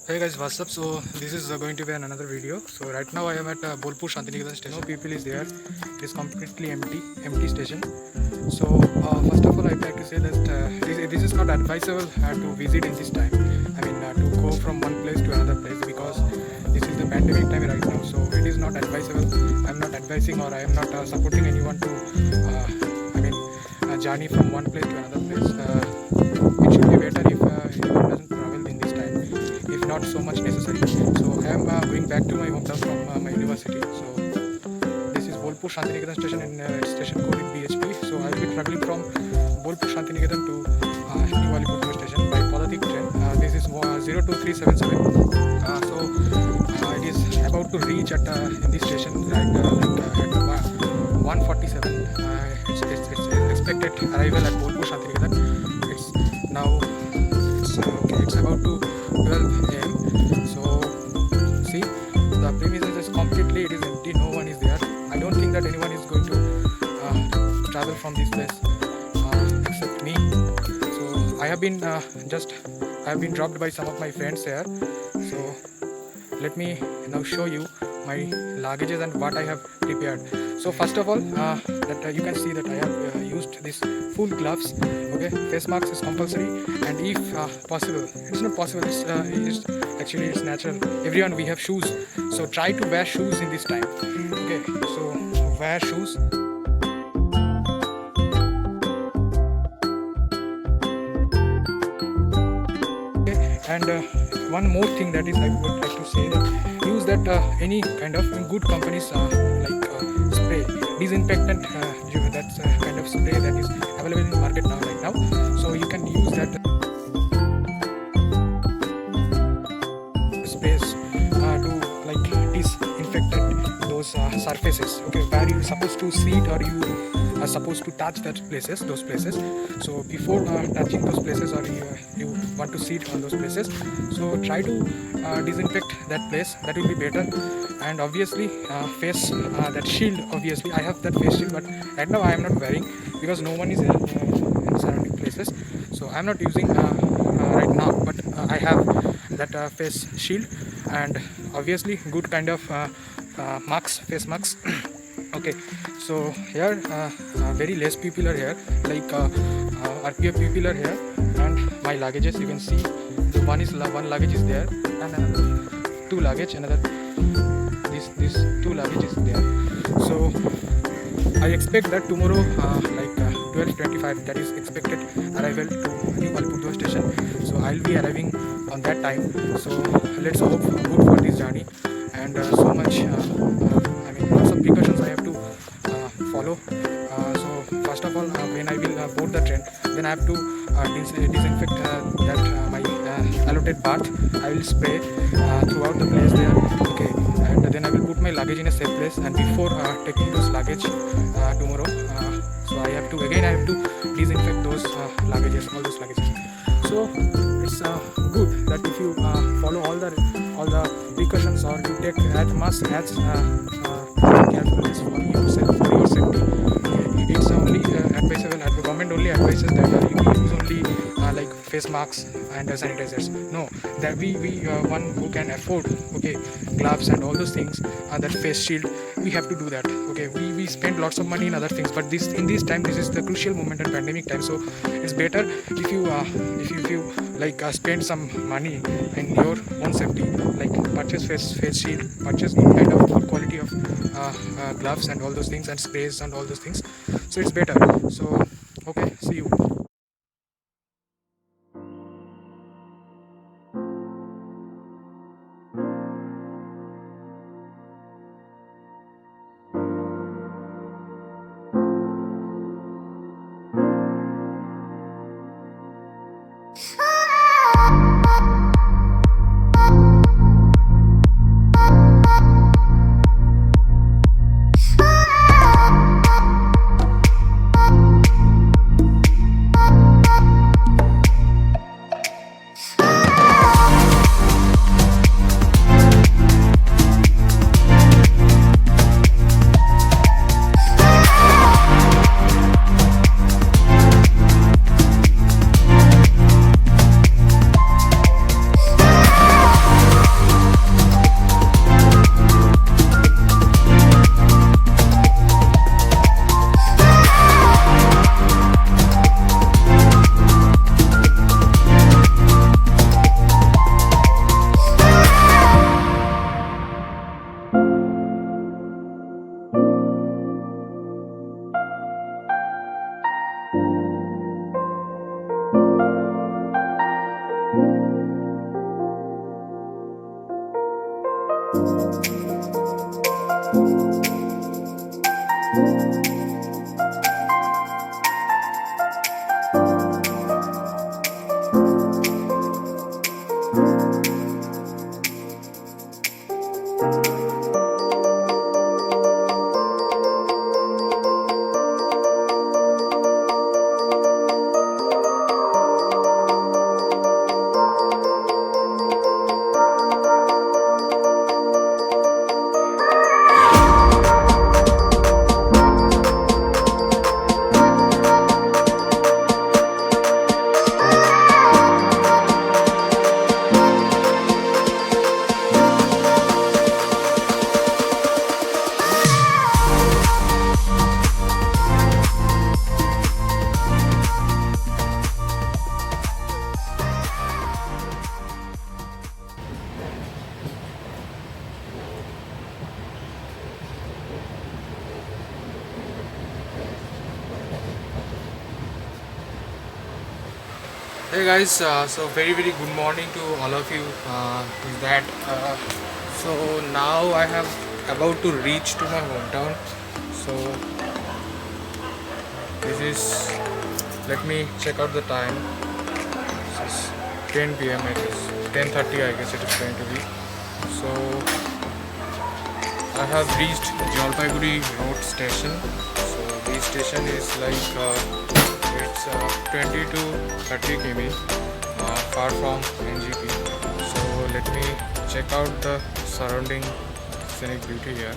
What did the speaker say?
Hey guys, what's up? So this is going to be another video. So right now I am at Bolpur Shantiniketan station. No people is there. It is completely empty station. So first of all, I'd like to say that this is not advisable to visit in this time. I mean to go from one place to another place because this is the pandemic time right now. So it is not advisable. I'm not advising or I am not supporting anyone to journey from one place to another place. It should be better if anyone doesn't travel in this time, if not so much necessary. So I am going back to my hometown from my university. So this is Bolpur Shantiniketan station and station code in BHP. So I will be traveling from Bolpur Shantiniketan to New Alipurduar station by PADATIK train. This is 02377. It is about to reach at in this station at 147. It's expected arrival at Bolpur Shantiniketan. It's now it's about to 12 a.m. So see, the premises is completely, it is empty, no one is there. I don't think that anyone is going to travel from this place except me. So I have been dropped by some of my friends here. So let me now show you my luggages and what I have prepared. So first of all, that you can see that I have used this full gloves. Okay, face mask is compulsory, and if possible, it's not possible. It's natural. Everyone we have shoes, so try to wear shoes in this time. Okay, so wear shoes. Okay, and one more thing that is I would like to say that use that any kind of good companies spray disinfectant. That's a kind of spray that is available in the market right now. So you can use that sprays to disinfect those surfaces. Okay, where you are supposed to see it or you are supposed to touch those places. So before touching those places or you want to see it on those places, so try to disinfect that place. That will be better. And obviously face that shield. Obviously I have that face shield, but right now I am not wearing because no one is there in surrounding places. So I am not using right now, but I have that face shield and obviously good kind of face masks. Okay, so here very less people are here, like RPF people are here, and my luggages you can see one luggage is there and another two luggage, this two luggage is there. So I expect that tomorrow 12:25, that is expected arrival to New Alipurduar station. So I'll be arriving on that time. So let's hope good for this journey, and so much lots of precautions I have to follow. So first of all, when I will board the train, then I have to disinfect that my allotted bath. I will spray throughout the place there. Okay, and then I will put my luggage in a safe place, and before taking those luggage tomorrow, so I have to disinfect those luggages, all those luggages. So it's good that if you follow all the precautions, or you take as much as carefulness for yourself, for your safety. Okay. It's only advisable. The government only advises that you use only face masks and sanitizers. No, that we one who can afford, okay, gloves and all those things, that face shield, we have to do that. Okay, we spend lots of money in other things, but in this time, this is the crucial moment and pandemic time. So it's better if you spend some money in your own safety, like purchase face shield, purchase good kind of good quality of gloves and all those things, and sprays and all those things. So it's better. So okay, see you. Hey guys, so very good morning to all of you. That so now I have about to reach to my hometown. So this is, let me check out the time. This is 10 p.m. It is 10:30. I guess it is going to be. So I have reached Jalpaiguri Road station. So this station is like it's 20 to 30 km far from NGP. So let me check out the surrounding scenic beauty here.